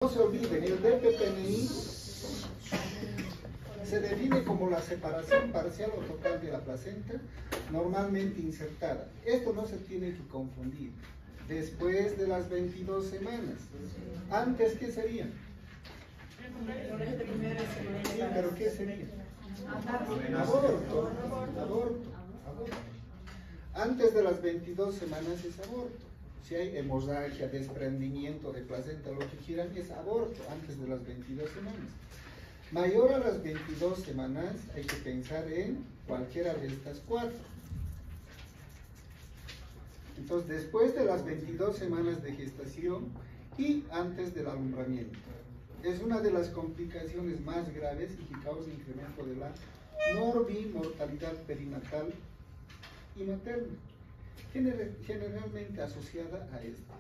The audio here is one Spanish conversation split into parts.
No se olviden, el DPPNI se define como la separación parcial o total de la placenta normalmente insertada. Esto no se tiene que confundir. Después de las 22 semanas. ¿Antes qué sería? Sí, pero ¿qué sería? Aborto. Antes de las 22 semanas es aborto. Si hay hemorragia, desprendimiento de placenta, lo que quieran, es aborto antes de las 22 semanas. Mayor a las 22 semanas hay que pensar en cualquiera de estas cuatro. Entonces, después de las 22 semanas de gestación y antes del alumbramiento. Es una de las complicaciones más graves y que causa incremento de la morbimortalidad perinatal y materna, generalmente asociada a esto.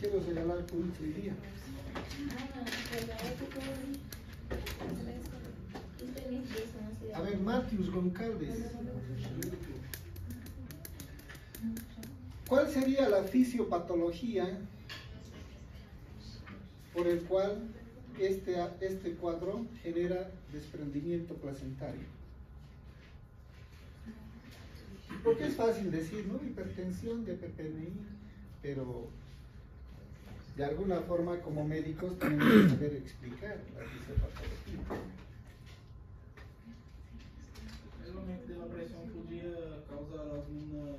Quiero regalar un día. A ver, Matius Goncalves. ¿Cuál sería la fisiopatología por el cual este cuadro genera desprendimiento placentario? Porque es fácil decir, ¿no? Hipertensión de DPPNI, pero de alguna forma como médicos tenemos que saber explicar la fisiopatología. El aumento de la presión podría causar alguna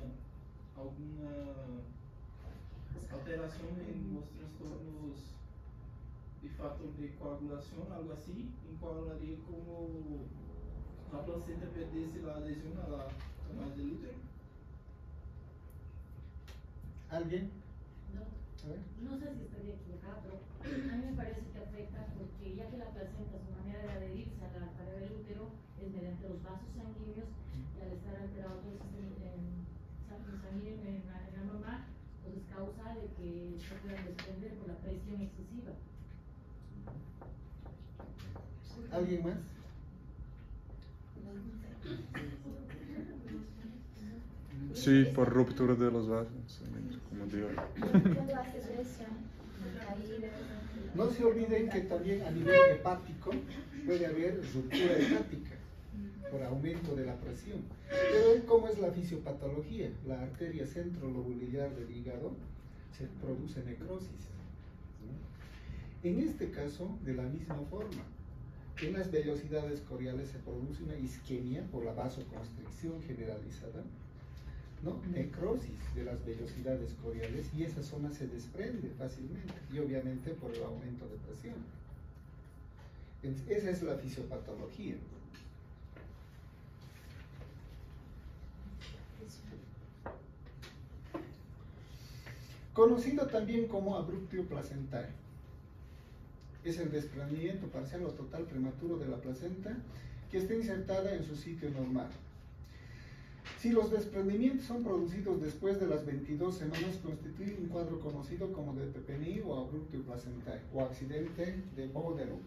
alteración en los trastornos de factor de coagulación, algo así, en cual haría como la placenta perdese la adhesión a la canal del útero. ¿Alguien? No sé si estoy equivocada, pero a mí me parece que afecta porque ya que la placenta, su manera de adherirse a la pared del útero es mediante los vasos sanguíneos y al estar alterado todo el sistema sanguíneo en la mamá, pues es causa de que se puedan desprender por la presión excesiva. ¿Alguien más? Sí, por ruptura de los vasos, como digo. No se olviden que también a nivel hepático puede haber ruptura hepática por aumento de la presión. Pero ¿cómo es la fisiopatología? La arteria centrolobular del hígado se produce necrosis, ¿no? En este caso, de la misma forma, en las vellosidades coriales se produce una isquemia por la vasoconstricción generalizada, ¿no? Necrosis de las vellosidades coriales, y esa zona se desprende fácilmente y obviamente por el aumento de presión. Esa es la fisiopatología. Conocido también como abruptio placentario. Es el desprendimiento parcial o total prematuro de la placenta que está insertada en su sitio normal. Si los desprendimientos son producidos después de las 22 semanas, constituye un cuadro conocido como DPPNI o abruptio placentario o accidente de Boderup,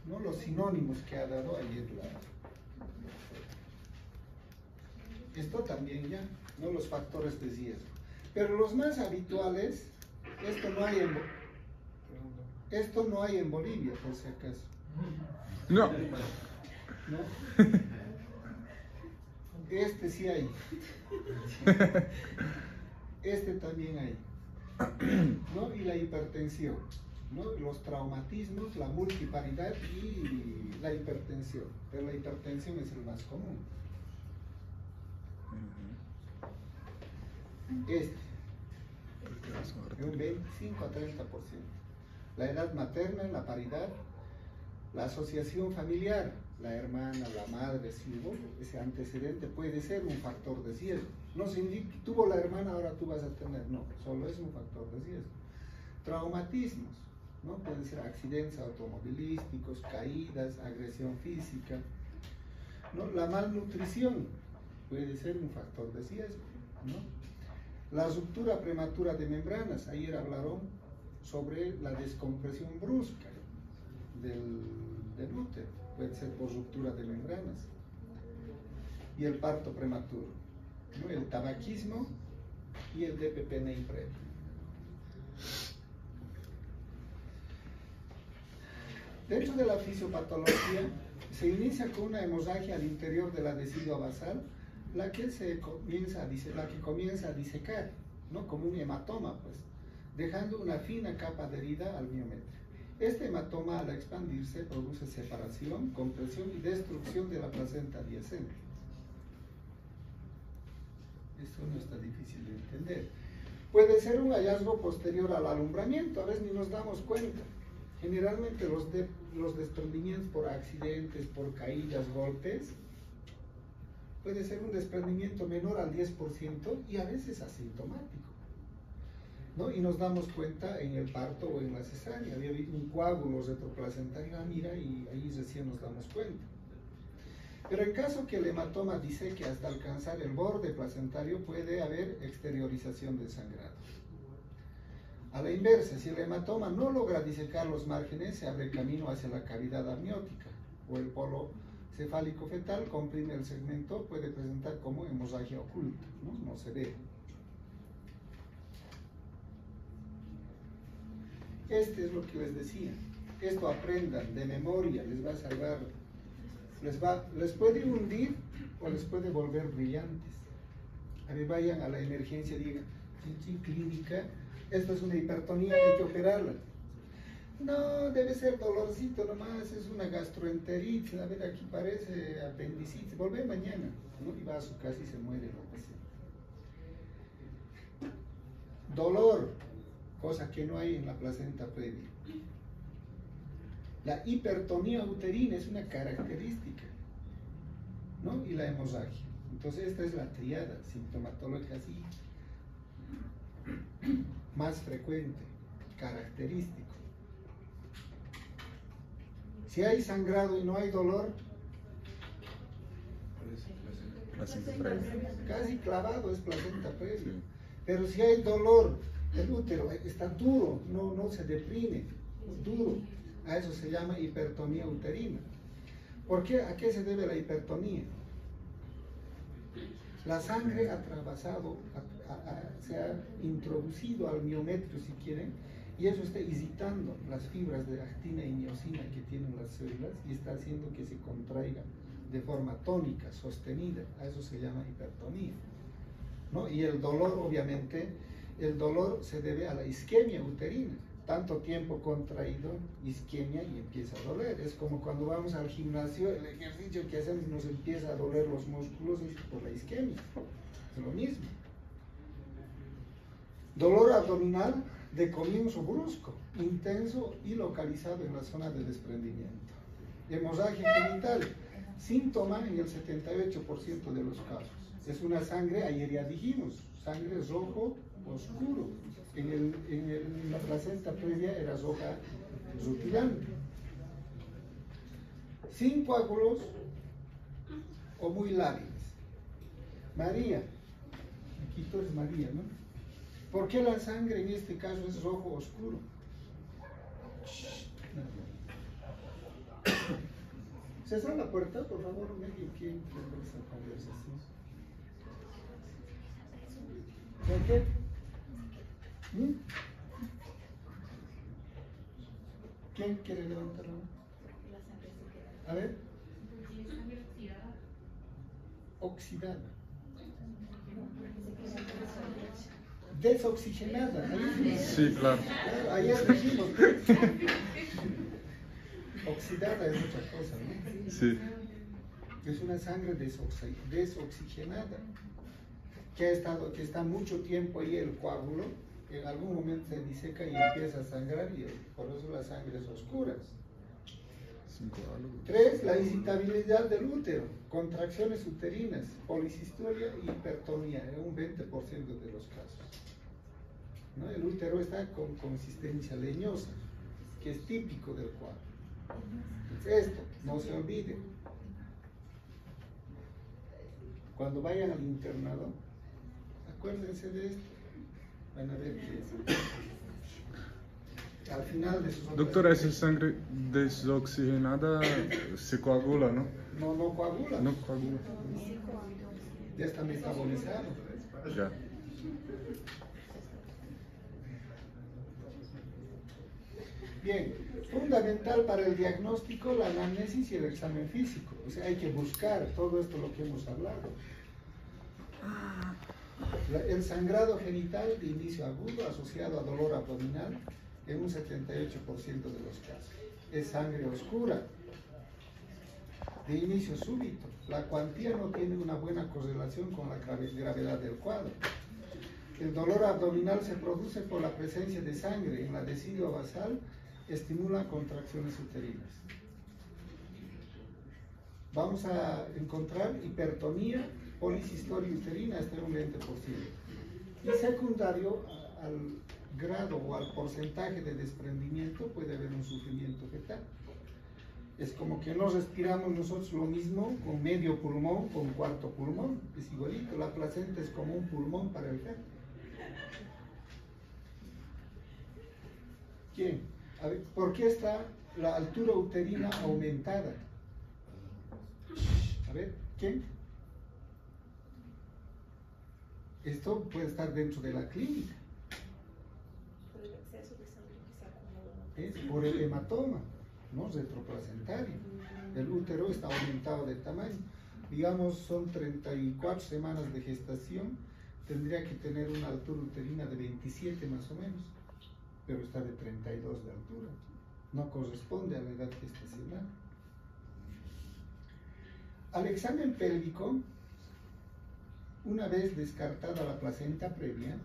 ¿no? Los sinónimos que ha dado ayer esto también ya, ¿no? Los factores de riesgo. Pero los más habituales, esto no hay en Bolivia, por si acaso. No. ¿No? Este sí hay. Este también hay. ¿No? Y la hipertensión, ¿no? Los traumatismos, la multiparidad y la hipertensión. Pero la hipertensión es el más común. Este, de un 25 a 30%. La edad materna, la paridad, la asociación familiar, la hermana, la madre, si hubo ese antecedente, puede ser un factor de riesgo. No se indica, tuvo la hermana, ahora tú vas a tener, no, solo es un factor de riesgo. Traumatismos, ¿no? Pueden ser accidentes automovilísticos, caídas, agresión física, ¿no? La malnutrición puede ser un factor de riesgo, ¿no? La ruptura prematura de membranas, ayer hablaron sobre la descompresión brusca del útero, puede ser por ruptura de membranas, y el parto prematuro, ¿no? El tabaquismo y el DPPNI previo. Dentro de la fisiopatología se inicia con una hemorragia al interior de la decidua basal, la que comienza a disecar, ¿no? Como un hematoma, pues, dejando una fina capa adherida al miometrio. Este hematoma, al expandirse, produce separación, compresión y destrucción de la placenta adyacente. Esto no está difícil de entender. Puede ser un hallazgo posterior al alumbramiento, a veces ni nos damos cuenta. Generalmente los desprendimientos por accidentes, por caídas, golpes, puede ser un desprendimiento menor al 10% y a veces asintomático, ¿no? Y nos damos cuenta en el parto o en la cesárea. Había un coágulo retroplacentario, mira, y ahí recién nos damos cuenta. Pero en caso que el hematoma diseque hasta alcanzar el borde placentario, puede haber exteriorización del sangrado. A la inversa, si el hematoma no logra disecar los márgenes, se abre camino hacia la cavidad amniótica, o el polo cefálico fetal comprime el segmento, puede presentar como hemorragia oculta, no se ve. Este es lo que les decía. Esto aprendan de memoria, les va a salvar, les puede hundir o les puede volver brillantes. A ver, vayan a la emergencia y digan, en clínica, esto es una hipertonía, hay que operarla. No, debe ser dolorcito nomás, es una gastroenteritis, a ver, aquí parece apendicitis, volvé mañana, ¿no? Y va a su casa y se muere la paciente. Dolor, cosa que no hay en la placenta previa. La hipertonía uterina es una característica, ¿no? Y la hemorragia. Entonces esta es la triada sintomatológica así, más frecuente, característico. Si hay sangrado y no hay dolor, casi clavado es placenta previa. Sí. Pero si hay dolor, el útero está duro, no se deprime, duro. A eso se llama hipertonía uterina. ¿Por qué? ¿A qué se debe la hipertonía? La sangre ha trasvasado, se ha introducido al miometrio, si quieren, y eso está excitando las fibras de actina y miosina que tienen las células y está haciendo que se contraigan de forma tónica, sostenida. A eso se llama hipertonía, ¿no? Y el dolor, obviamente, el dolor se debe a la isquemia uterina. Tanto tiempo contraído, isquemia, y empieza a doler. Es como cuando vamos al gimnasio, el ejercicio que hacemos nos empieza a doler los músculos, es por la isquemia. Es lo mismo. Dolor abdominal de comienzo brusco, intenso y localizado en la zona de desprendimiento. Hemorragia genital, síntoma en el 78% de los casos. Es una sangre, ayer ya dijimos, sangre rojo oscuro. En la placenta previa era roja rutilante. Sin coágulos o muy lábiles. María, aquí tú eres María, ¿no? ¿Por qué la sangre en este caso es rojo oscuro? Cesar la puerta, por favor, medio quién quiere esa conversación. ¿Por qué? ¿Quién quiere levantar la mano? A ver. Oxidada. Desoxigenada. Sí, claro. Ayer dijimos. Oxidada es otra cosa, ¿no? Sí. Es una sangre desoxigenada. Que está mucho tiempo ahí el coágulo, en algún momento se diseca y empieza a sangrar, y por eso la sangre es oscura. 3. La excitabilidad del útero, contracciones uterinas, policistolia y hipertonía, en un 20% de los casos, ¿no? El útero está con consistencia leñosa, que es típico del cuadro. Esto, no se olvide. Cuando vayan al internado, acuérdense de esto. Van a ver que al final de sus... Doctora, esa sangre desoxigenada se coagula, ¿no? No coagula. No coagula. Ya está metabolizado. Bien, fundamental para el diagnóstico la anamnesis y el examen físico. O sea, hay que buscar todo esto lo que hemos hablado. El sangrado genital de inicio agudo asociado a dolor abdominal en un 78% de los casos. Es sangre oscura de inicio súbito. La cuantía no tiene una buena correlación con la gravedad del cuadro. El dolor abdominal se produce por la presencia de sangre en la decidua basal, estimula contracciones uterinas. Vamos a encontrar hipertonía, policistoria uterina hasta un 20%. Y secundario al grado o al porcentaje de desprendimiento puede haber un sufrimiento fetal. Es como que no respiramos nosotros lo mismo con medio pulmón, con cuarto pulmón. Es igualito, la placenta es como un pulmón para el feto. ¿Quién? A ver, ¿por qué está la altura uterina aumentada? A ver, ¿quién? Esto puede estar dentro de la clínica. Por el exceso de sangre que se acumula. Es por el hematoma, ¿no? Retroplacentario. El útero está aumentado de tamaño. Digamos, son 34 semanas de gestación. Tendría que tener una altura uterina de 27 más o menos. Pero está de 32 de altura. No corresponde a la edad gestacional. Al examen pélvico, una vez descartada la placenta previa,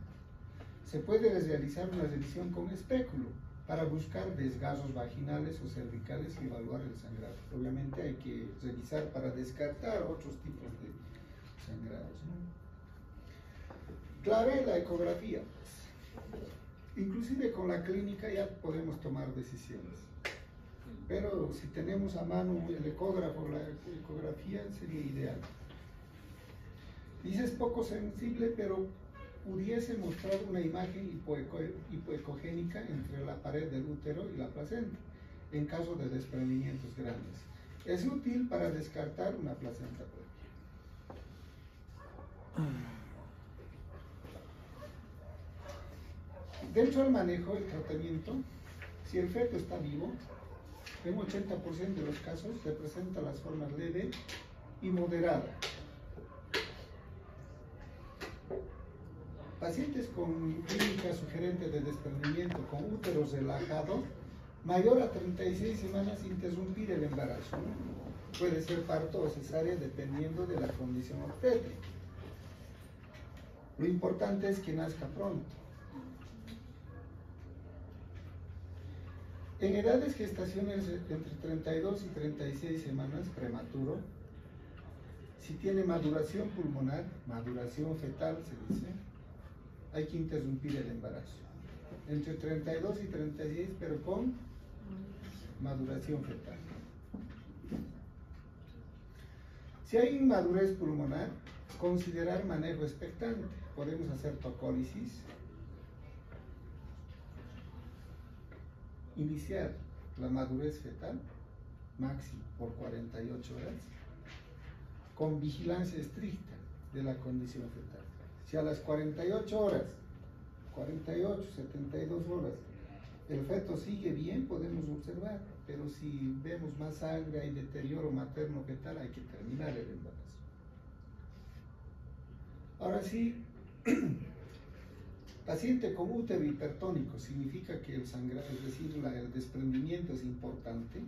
se puede realizar una revisión con espéculo para buscar desgarros vaginales o cervicales y evaluar el sangrado. Obviamente hay que revisar para descartar otros tipos de sangrados, ¿no? Clave la ecografía. Inclusive con la clínica ya podemos tomar decisiones. Pero si tenemos a mano el ecógrafo, la ecografía sería ideal. Dice es poco sensible, pero pudiese mostrar una imagen hipoecogénica entre la pared del útero y la placenta, en caso de desprendimientos grandes. Es útil para descartar una placenta previa. Dentro del manejo, el tratamiento, si el feto está vivo, en un 80% de los casos se presenta las formas leve y moderada. Pacientes con clínica sugerente de desprendimiento con útero relajado, mayor a 36 semanas, interrumpir el embarazo. Puede ser parto o cesárea dependiendo de la condición obstétrica. Lo importante es que nazca pronto. En edades gestacionales entre 32 y 36 semanas, prematuro, si tiene maduración pulmonar, maduración fetal se dice, hay que interrumpir el embarazo. Entre 32 y 36, pero con maduración fetal. Si hay inmadurez pulmonar, considerar manejo expectante. Podemos hacer tocólisis. Iniciar la madurez fetal, máximo por 48 horas, con vigilancia estricta de la condición fetal. Si a las 48 horas, 48, 72 horas, el feto sigue bien, podemos observar, pero si vemos más sangre, hay deterioro materno-fetal, hay que terminar el embarazo. Ahora sí, paciente con útero hipertónico significa que el sangrado, es decir, el desprendimiento es importante,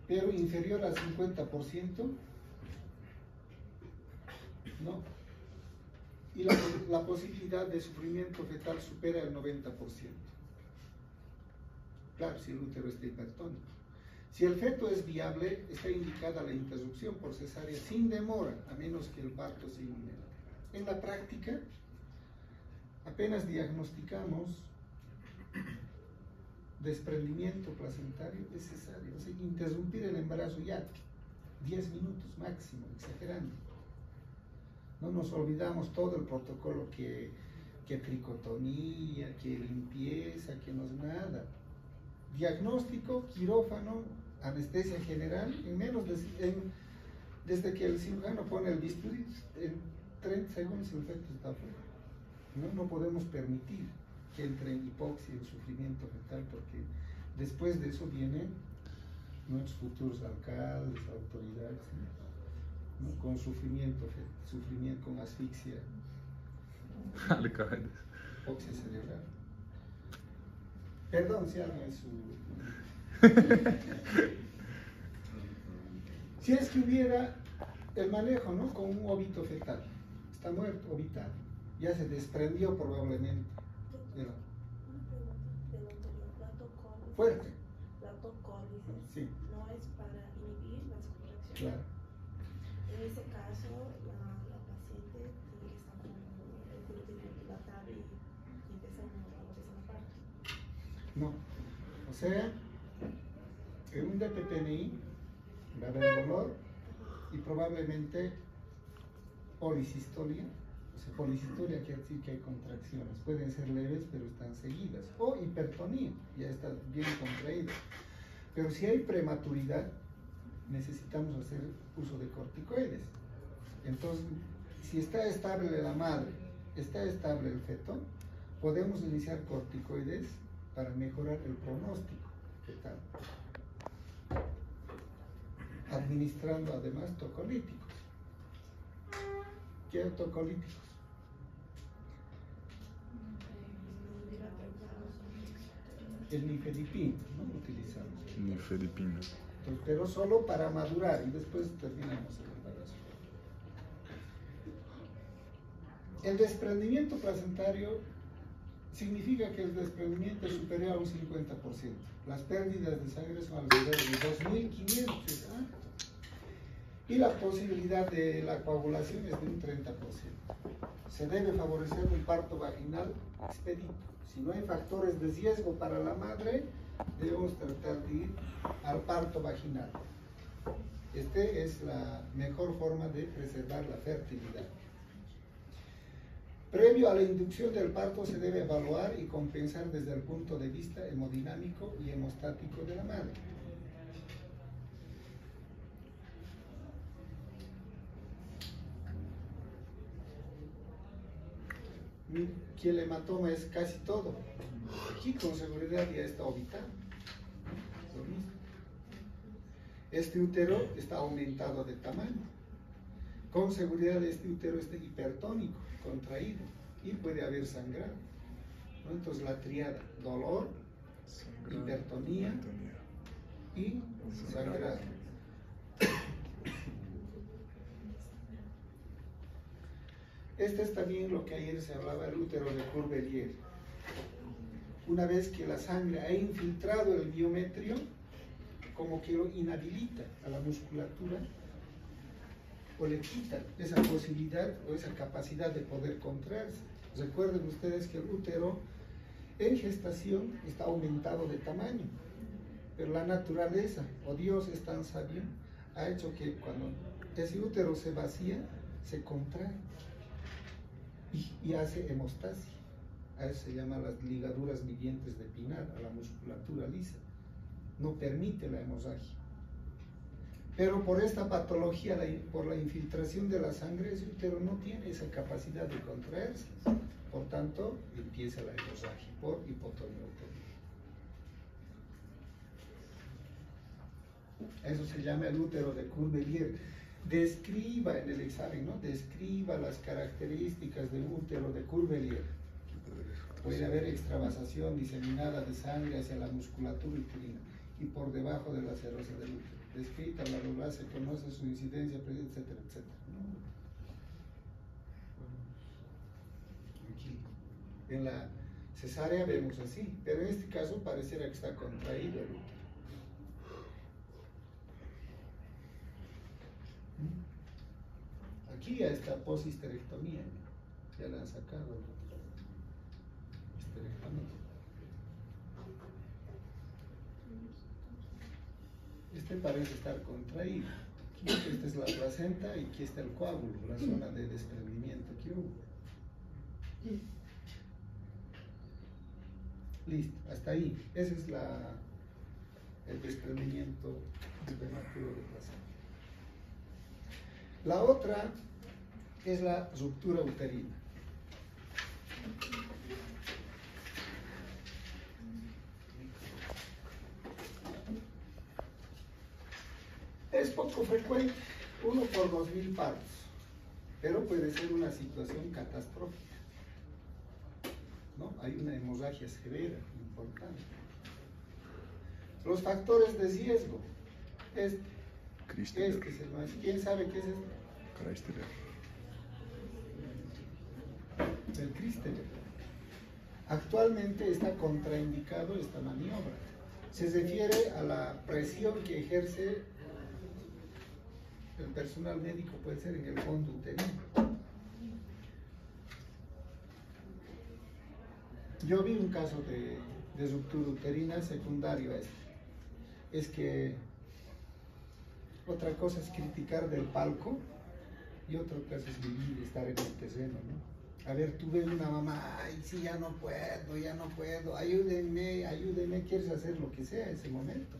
pero inferior al 50%, no. Y la posibilidad de sufrimiento fetal supera el 90%. Claro, si el útero está hipertónico. Si el feto es viable, está indicada la interrupción por cesárea sin demora, a menos que el parto sea inminente. En la práctica, apenas diagnosticamos desprendimiento placentario, es cesárea. O sea, interrumpir el embarazo ya, 10 minutos máximo, exagerando. No nos olvidamos todo el protocolo que tricotomía, que limpieza, que no es nada. Diagnóstico, quirófano, anestesia general, desde que el cirujano pone el bisturí, en 30 segundos el feto está afuera. No podemos permitir que entre en hipoxia, en sufrimiento fetal, porque después de eso vienen nuestros futuros alcaldes, autoridades, ¿no? Con sufrimiento, con asfixia, hipoxia cerebral. Perdón si alguien es su... Si es que hubiera el manejo, ¿no? Con un óbito fetal, está muerto, ovitado, ya se desprendió probablemente. Pero, una pregunta del anterior, la autocólisis. Fuerte. La autocólisis Sí. no es para inhibir las contracciones. Claro. En ese caso, la paciente tiene que estar con el glúteo dilatado y empieza una parte. No. O sea, en un DPPNI va a haber dolor y probablemente policistolia. O sea, policistolia quiere decir que hay contracciones. Pueden ser leves, pero están seguidas. O hipertonía, ya está bien contraída. Pero si hay prematuridad, necesitamos hacer uso de corticoides. Entonces, si está estable la madre, está estable el feto, podemos iniciar corticoides para mejorar el pronóstico fetal, administrando además tocolíticos. ¿Qué tocolíticos? El nifedipino, ¿no? Utilizamos. Nifedipino. Entonces, pero solo para madurar y después terminamos el embarazo. El desprendimiento placentario significa que el desprendimiento es superior a un 50%. Las pérdidas de sangre son alrededor de 2.500, es alto. Y la posibilidad de la coagulación es de un 30%. Se debe favorecer un parto vaginal expedito. Si no hay factores de riesgo para la madre, debemos tratar de ir al parto vaginal. Esta es la mejor forma de preservar la fertilidad. Previo a la inducción del parto se debe evaluar y compensar desde el punto de vista hemodinámico y hemostático de la madre. Que el hematoma es casi todo. Aquí con seguridad ya está orbitado. Lo mismo. Este útero está aumentado de tamaño. Con seguridad este útero está hipertónico, contraído, y puede haber sangrado, ¿no? Entonces la triada: dolor, hipertonía y sangrado. Este es también lo que ayer se hablaba, el útero de Cuvier. Una vez que la sangre ha infiltrado el biometrio, como que lo inhabilita a la musculatura o le quita esa posibilidad o esa capacidad de poder contraerse. Recuerden ustedes que el útero en gestación está aumentado de tamaño, pero la naturaleza o Dios es tan sabio, ha hecho que cuando ese útero se vacía, se contrae y hace hemostasia. A eso se llama las ligaduras vivientes de Pinal, a la musculatura lisa. No permite la hemorragia. Pero por esta patología, por la infiltración de la sangre, ese útero no tiene esa capacidad de contraerse. Por tanto, empieza la hemorragia por hipotoneurotonía. Eso se llama el útero de Cuvier. Describa en el examen, ¿no? Describa las características del útero de Cuvier. Puede haber extravasación diseminada de sangre hacia la musculatura uterina y por debajo de la serosa del útero. Descrita, la regla se conoce su incidencia, etcétera, etcétera. Aquí, en la cesárea vemos así, pero en este caso pareciera que está contraído el útero. Aquí ya está poshisterectomía, ya la han sacado. Histerectomía. Este parece estar contraído. Aquí, esta es la placenta y aquí está el coágulo, la zona de desprendimiento que hubo. Listo, hasta ahí. Ese es el desprendimiento prematuro de placenta. La otra es la ruptura uterina. Es poco frecuente, 1 por 2000 partos, pero puede ser una situación catastrófica, ¿no? Hay una hemorragia severa, importante. Los factores de riesgo. ¿Quién sabe qué es esto? Christeler. El Christeler. Actualmente está contraindicado esta maniobra. Se refiere a la presión que ejerce el personal médico, puede ser en el fondo uterino. Yo vi un caso de ruptura uterina secundario a este. Es que otra cosa es criticar del palco y otra cosa es vivir, estar en el terreno, ¿no? A ver, tuve una mamá, ay, sí, ya no puedo, ayúdenme, quieres hacer lo que sea en ese momento,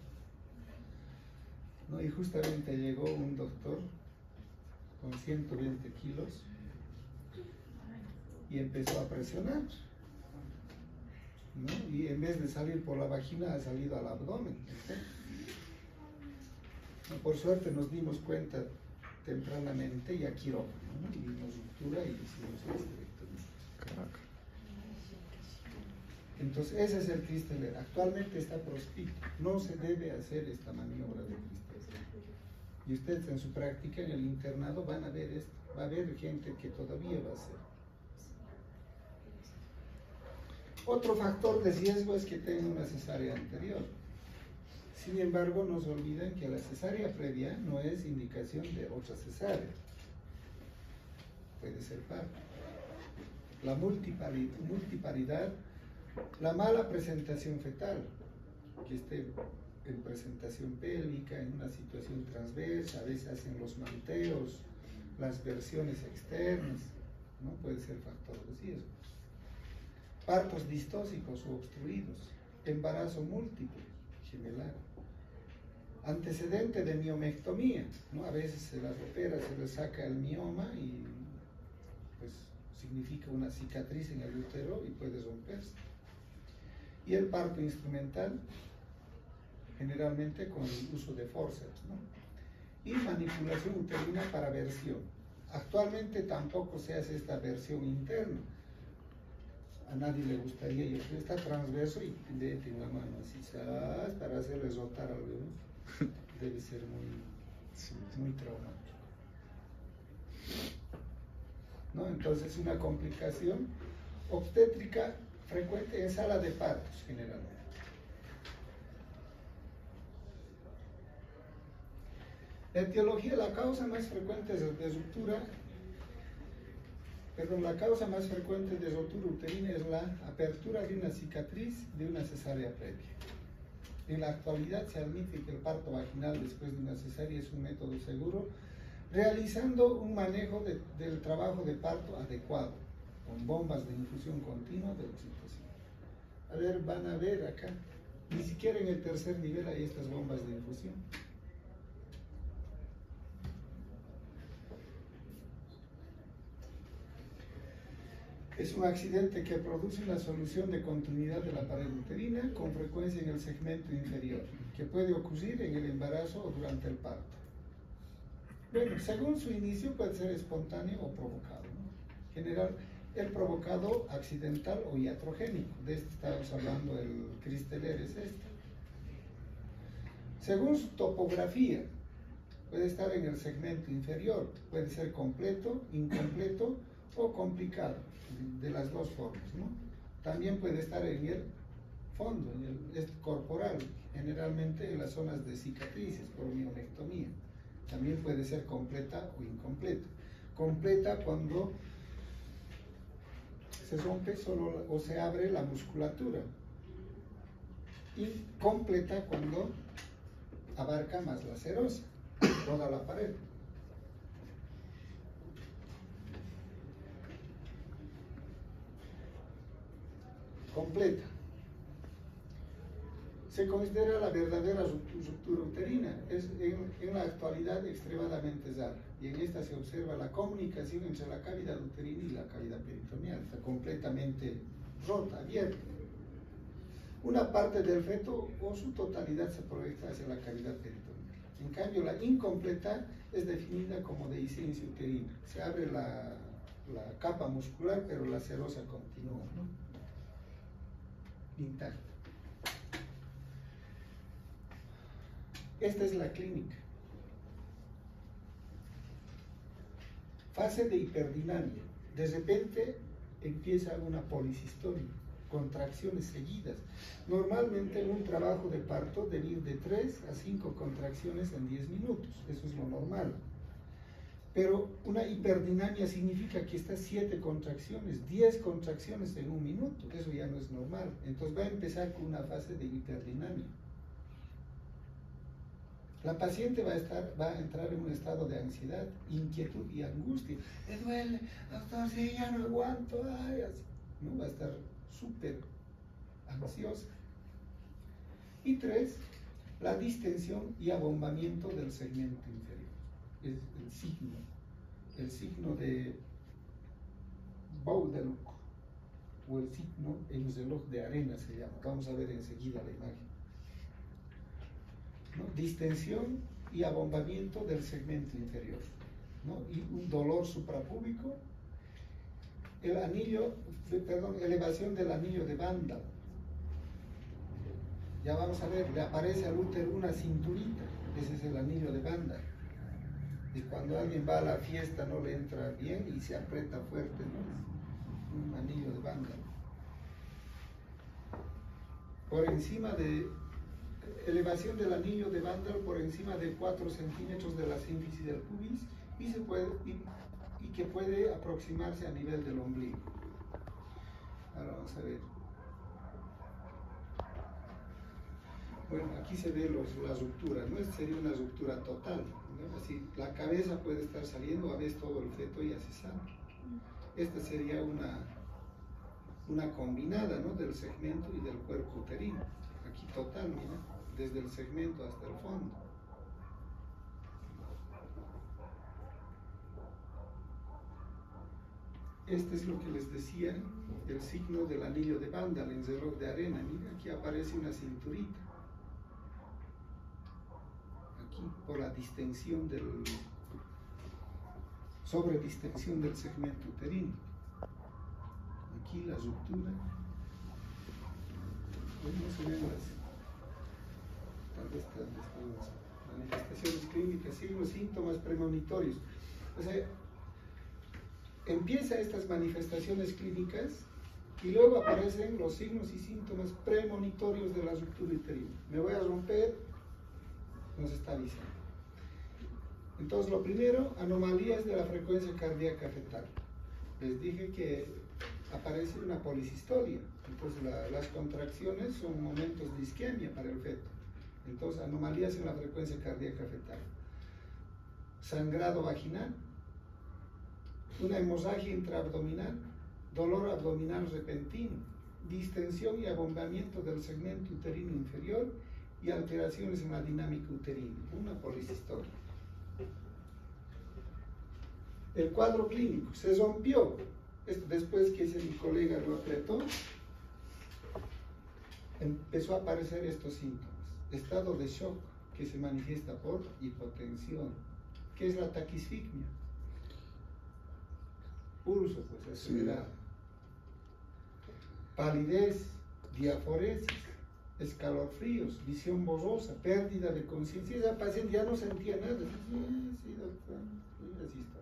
¿no? Y justamente llegó un doctor con 120 kilos y empezó a presionar, ¿no? Y en vez de salir por la vagina ha salido al abdomen, ¿no? Por suerte nos dimos cuenta tempranamente y a quirófano, ¿no? Y nos ruptura y hicimos la histerectomía. Entonces ese es el Christeler. Actualmente está proscrito. No se debe hacer esta maniobra de Christeler. Y ustedes en su práctica en el internado van a ver esto. Va a haber gente que todavía va a hacer. Otro factor de riesgo es que tenga una cesárea anterior. Sin embargo, no se olviden que la cesárea previa no es indicación de otra cesárea. Puede ser parto. La multiparidad, la mala presentación fetal, que esté en presentación pélvica, en una situación transversa, a veces hacen los manteos, las versiones externas, ¿no? Puede ser factor de riesgo. Partos distóxicos o obstruidos, embarazo múltiple, gemelar. Antecedente de miomectomía, ¿no? A veces se las opera, se les saca el mioma y pues significa una cicatriz en el útero y puede romperse. Y el parto instrumental, generalmente con el uso de forceps, ¿no? Y manipulación uterina para versión. Actualmente tampoco se hace esta versión interna. A nadie le gustaría, yo creo, está transverso y mete una mano así, ¿sabes? Para hacerle rotar al bebé. Debe ser muy traumático, ¿no? Entonces una complicación obstétrica frecuente en sala de partos generalmente. La etiología, la causa más frecuente de ruptura, la causa más frecuente de rotura uterina es la apertura de una cicatriz de una cesárea previa. En la actualidad se admite que el parto vaginal después de una cesárea es un método seguro, realizando un manejo del trabajo de parto adecuado, con bombas de infusión continua de oxitocina. A ver, van a ver acá, ni siquiera en el tercer nivel hay estas bombas de infusión. Es un accidente que produce una solución de continuidad de la pared uterina, con frecuencia en el segmento inferior, que puede ocurrir en el embarazo o durante el parto. Bueno, según su inicio puede ser espontáneo o provocado, ¿no? General, el provocado accidental o iatrogénico, de este estamos hablando, el Christeler es este. Según su topografía, puede estar en el segmento inferior, puede ser completo, incompleto o complicado, de las dos formas, ¿no? También puede estar en el fondo, en el corporal, generalmente en las zonas de cicatrices por mionectomía. También puede ser completa o incompleta. Completa cuando se rompe solo o se abre la musculatura. Incompleta cuando abarca más la serosa, toda la pared. Completa. Se considera la verdadera ruptura uterina. Es en la actualidad extremadamente rara, y en esta se observa la comunicación entre la cavidad uterina y la cavidad peritoneal. Está completamente rota, abierta. Una parte del feto o su totalidad se proyecta hacia la cavidad peritoneal. En cambio, la incompleta es definida como dehiscencia uterina. Se abre la capa muscular, pero la serosa continúa, ¿no? Intacta. Esta es la clínica. Fase de hiperdinamia. De repente empieza una policistolia, contracciones seguidas. Normalmente en un trabajo de parto debe ir de 3 a 5 contracciones en 10 minutos. Eso es lo normal. Pero una hiperdinamia significa que estas 7 contracciones, 10 contracciones en un minuto. Eso ya no es normal. Entonces va a empezar con una fase de hiperdinamia. La paciente va a entrar en un estado de ansiedad, inquietud y angustia. Me duele, doctor, sí, ya no aguanto. Ay, así. ¿No? Va a estar súper ansiosa. Y 3, la distensión y abombamiento del segmento inferior. Es el signo de Baudeluk, o el signo, el reloj de arena se llama. Vamos a ver enseguida la imagen. ¿No? Distensión y abombamiento del segmento inferior, ¿no? Y un dolor suprapúbico, elevación del anillo de Bandal. Ya vamos a ver, le aparece al útero una cinturita, ese es el anillo de Bandal. Y cuando alguien va a la fiesta no le entra bien y se aprieta fuerte, ¿no? Un anillo de Bandal. Por encima de elevación del anillo de Bandal por encima de 4 centímetros de la sínfisis del pubis y que puede aproximarse a nivel del ombligo. Ahora vamos a ver. Bueno, aquí se ve la ruptura, ¿no? Esta sería una ruptura total, ¿no? Así, la cabeza puede estar saliendo, a veces todo el feto ya se sale. Esta sería una combinada, ¿no? Del segmento y del cuerpo uterino. Aquí total, mira, desde el segmento hasta el fondo. Este es lo que les decía, el signo del anillo de Bandal en reloj de arena. Mira, aquí aparece una cinturita. Aquí, por la distensión sobredistensión del segmento uterino. Aquí la ruptura. No se ven las manifestaciones clínicas, signos, síntomas premonitorios. O sea, empieza estas manifestaciones clínicas y luego aparecen los signos y síntomas premonitorios de la ruptura uterina. Me voy a romper, nos está avisando. Entonces, lo primero, anomalías de la frecuencia cardíaca fetal. Les dije que aparece una policistolia. Entonces, las contracciones son momentos de isquemia para el feto. Entonces, anomalías en la frecuencia cardíaca fetal. Sangrado vaginal, una hemorragia intraabdominal, dolor abdominal repentino, distensión y abombamiento del segmento uterino inferior y alteraciones en la dinámica uterina, una policistolia. El cuadro clínico, se rompió. Esto después que mi colega lo apretó, empezó a aparecer estos síntomas. Estado de shock, que se manifiesta por hipotensión. ¿Qué es la taquisfigmia? Pulso, pues, acelerado. Palidez, diaforesis, escalofríos, visión borrosa, pérdida de conciencia. Esa paciente ya no sentía nada. Sí, doctor, así está.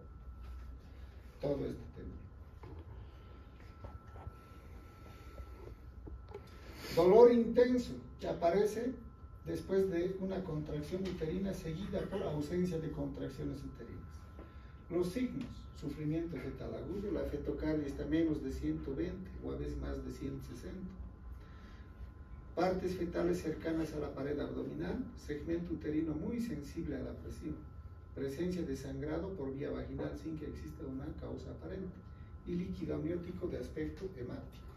Todo este tema. Dolor intenso, que aparece después de una contracción uterina seguida por ausencia de contracciones uterinas. Los signos: sufrimiento fetal agudo, la fetocardia está menos de 120 o a veces más de 160. Partes fetales cercanas a la pared abdominal, segmento uterino muy sensible a la presión, presencia de sangrado por vía vaginal sin que exista una causa aparente y líquido amniótico de aspecto hemático.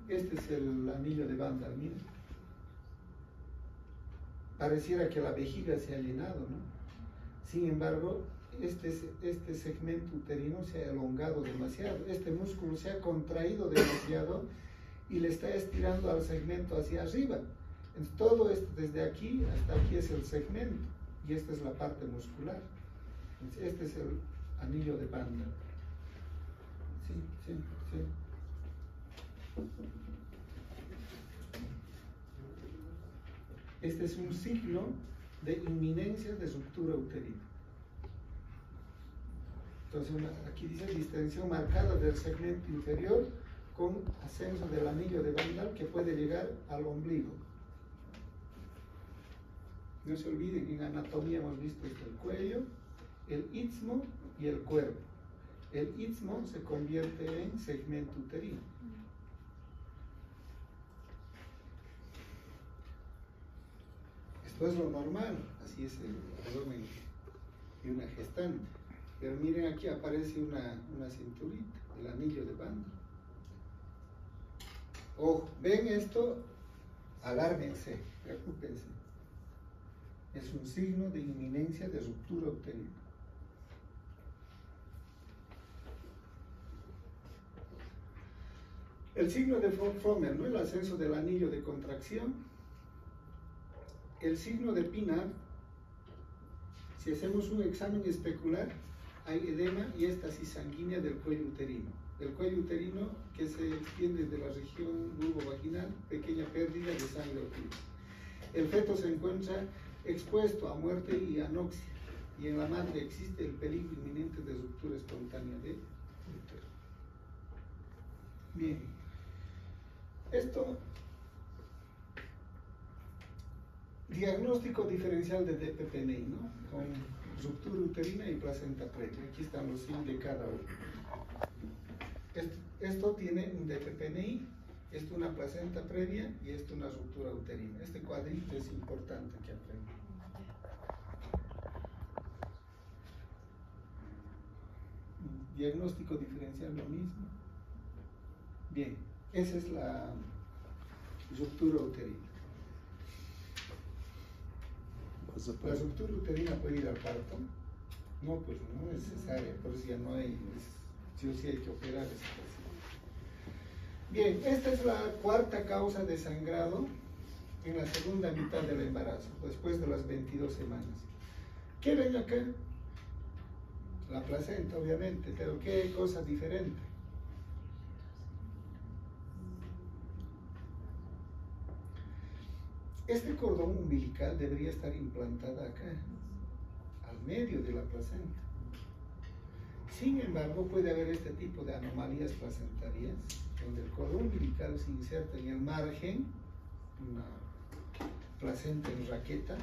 Este es el anillo de Bandal, miren. Pareciera que la vejiga se ha llenado, ¿no? Sin embargo, este segmento uterino se ha elongado demasiado. Este músculo se ha contraído demasiado y le está estirando al segmento hacia arriba. Entonces, todo esto, desde aquí hasta aquí es el segmento, y esta es la parte muscular. Entonces, este es el anillo de banda. Sí, sí, sí. Este es un signo de inminencia de ruptura uterina. Entonces, aquí dice distensión marcada del segmento inferior con ascenso del anillo de Van que puede llegar al ombligo. No se olviden, en anatomía hemos visto esto, el cuello, el istmo y el cuerpo. El istmo se convierte en segmento uterino. Esto es lo normal, así es el abdomen de una gestante. Pero miren, aquí aparece una cinturita, el anillo de Van. Ojo, ven esto, alármense, preocúpense. Es un signo de inminencia de ruptura uterina. El signo de Frommel, ¿no? El ascenso del anillo de contracción. El signo de Pinard, si hacemos un examen especular, hay edema y éstasis sanguínea del cuello uterino. El cuello uterino que se extiende de la región vulvovaginal, pequeña pérdida de sangre uterina. El feto se encuentra expuesto a muerte y anoxia, y en la madre existe el peligro inminente de ruptura espontánea de útero. Bien, esto, diagnóstico diferencial de DPPNI, ¿no? Con ruptura uterina y placenta previa. Aquí están los signos de cada uno. Esto tiene un DPPNI, esto una placenta previa y esto una ruptura uterina. Este cuadrito es importante que aprendan. Diagnóstico diferencial lo mismo. Bien, esa es la ruptura uterina. La ruptura uterina puede ir al parto. No, pues no es cesárea, por eso ya no hay, sí o sí hay que operar esa paciente. Bien, esta es la cuarta causa de sangrado en la segunda mitad del embarazo, después de las 22 semanas. ¿Qué ven acá? La placenta, obviamente, pero ¿qué cosa diferente? Este cordón umbilical debería estar implantada acá, al medio de la placenta. Sin embargo, puede haber este tipo de anomalías placentarias, donde el cordón umbilical se inserta en el margen, una placenta en raqueta,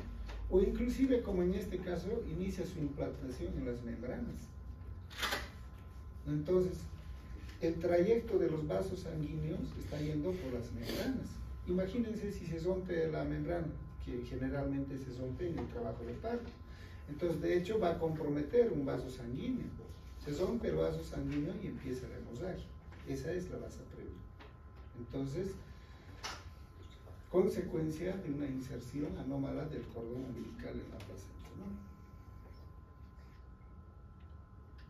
o inclusive, como en este caso, inicia su implantación en las membranas. Entonces, el trayecto de los vasos sanguíneos está yendo por las membranas. Imagínense si se rompe la membrana, que generalmente se rompe en el trabajo de parto. Entonces, de hecho, va a comprometer un vaso sanguíneo. Se rompe el vaso sanguíneo y empieza la hemorragia. Esa es la vasa previa. Entonces, consecuencia de una inserción anómala del cordón umbilical en la placenta, ¿no?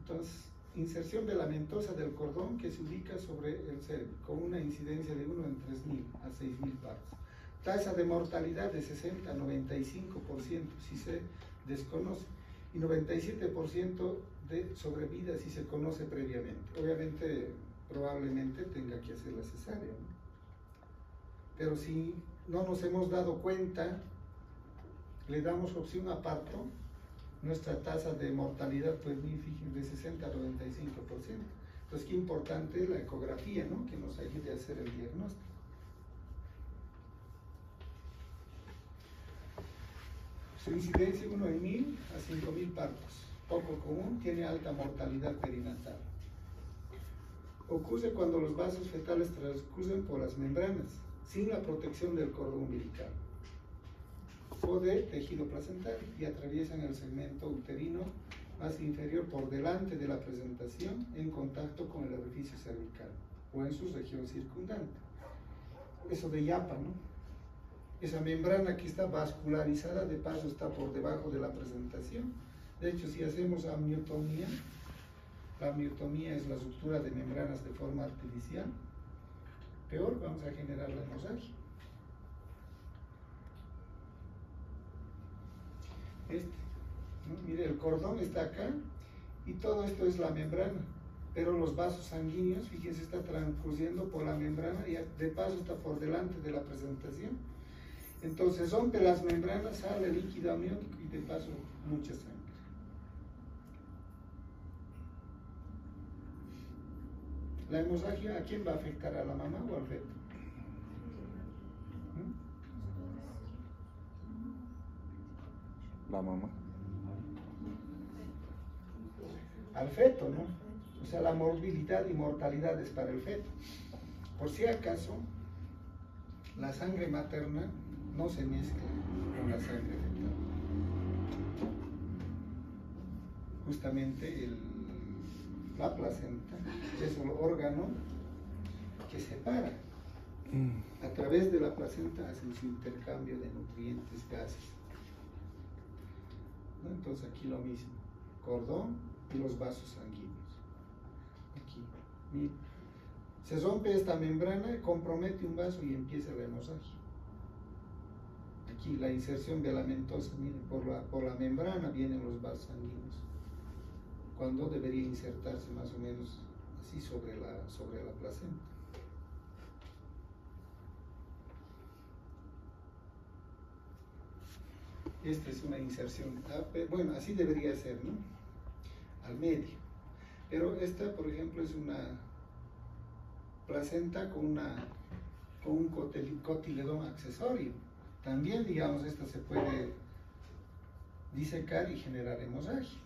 Entonces, inserción velamentosa del cordón que se ubica sobre el cérvix, con una incidencia de 1 en 3.000 a 6.000 partos. Tasa de mortalidad de 60 a 95% si se desconoce, y 97% de sobrevida si se conoce previamente. Obviamente, probablemente tenga que hacer la cesárea, ¿no? Pero si no nos hemos dado cuenta, le damos opción a parto, nuestra tasa de mortalidad puede ir de 60 a 95%. Entonces, qué importante es la ecografía, ¿no? Que nos ayude a hacer el diagnóstico. Su incidencia 1 en 1.000 a 5.000 partos. Poco común, tiene alta mortalidad perinatal. Ocurre cuando los vasos fetales transcurren por las membranas, sin la protección del cordón umbilical o de tejido placentario, y atraviesan el segmento uterino más inferior por delante de la presentación en contacto con el orificio cervical o en su región circundante. Eso de yapa, ¿no? Esa membrana que está vascularizada, de paso está por debajo de la presentación. De hecho, si hacemos amniotomía, la amniotomía es la ruptura de membranas de forma artificial, peor, vamos a generar la hemorragia. ¿no? Mire, el cordón está acá y todo esto es la membrana, pero los vasos sanguíneos, fíjense, está transcurriendo por la membrana y de paso está por delante de la presentación. Entonces rompe las membranas, sale líquido amniótico y de paso mucha sangre. La hemorragia, ¿a quién va a afectar? ¿A la mamá o al feto? La mamá. Al feto, ¿no? O sea, la morbilidad y mortalidad es para el feto. Por si acaso, la sangre materna no se mezcla con la sangre fetal. Justamente la placenta es un órgano que separa. A través de la placenta hacen su intercambio de nutrientes, gases. ¿No? Entonces aquí lo mismo, cordón y los vasos sanguíneos. Aquí, mira, se rompe esta membrana, compromete un vaso y empieza la hemorragia. Aquí la inserción velamentosa, miren, por la membrana vienen los vasos sanguíneos, cuando debería insertarse más o menos así sobre la placenta. Esta es una inserción, bueno, así debería ser, ¿no? Al medio. Pero esta, por ejemplo, es una placenta con un cotiledón accesorio. También, digamos, esta se puede disecar y generar hemorragia.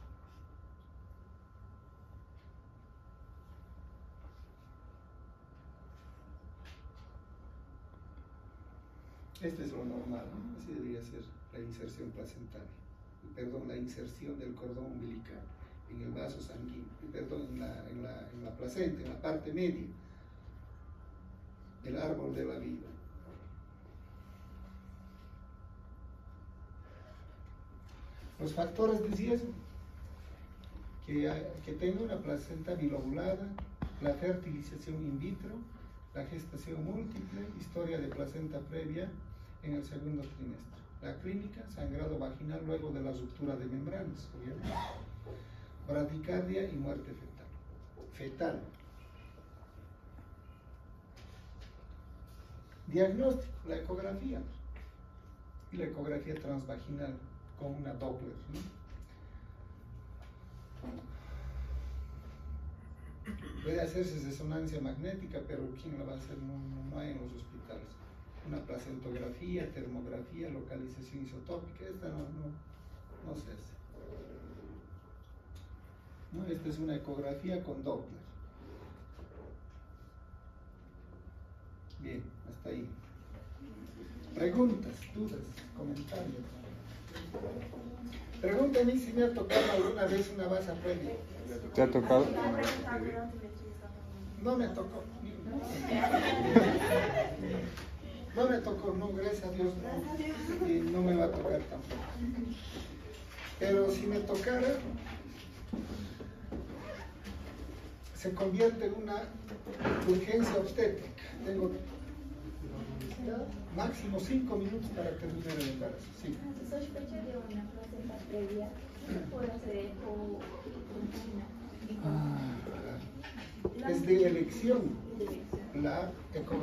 Este es lo normal, ¿no? Así debería ser la inserción placentaria, perdón, la inserción del cordón umbilical en el vaso sanguíneo, perdón, en la placenta, en la parte media del árbol de la vida. Los factores de riesgo: que tenga una placenta bilobulada, la fertilización in vitro, la gestación múltiple, historia de placenta previa en el segundo trimestre. La clínica, sangrado vaginal luego de la ruptura de membranas, obviamente. Bradicardia y muerte fetal. Diagnóstico, la ecografía. Y la ecografía transvaginal con una Doppler, ¿no? Puede hacerse resonancia magnética, pero ¿quién la va a hacer? No hay en los hospitales. Una placentografía, termografía, localización isotópica, esta no se hace. ¿No? Esta es una ecografía con Doppler. Bien, hasta ahí. Preguntas, dudas, comentarios. Pregúntame si me ha tocado alguna vez una basa previa. ¿Te ha tocado? No me tocó. No me tocó, no, gracias a Dios, no. Y no me va a tocar tampoco. Pero si me tocara, se convierte en una urgencia obstétrica. Tengo máximo 5 minutos para terminar el embarazo. Sí. Se sospecharía una placenta previa por hacer eco. Es de elección la ecografía.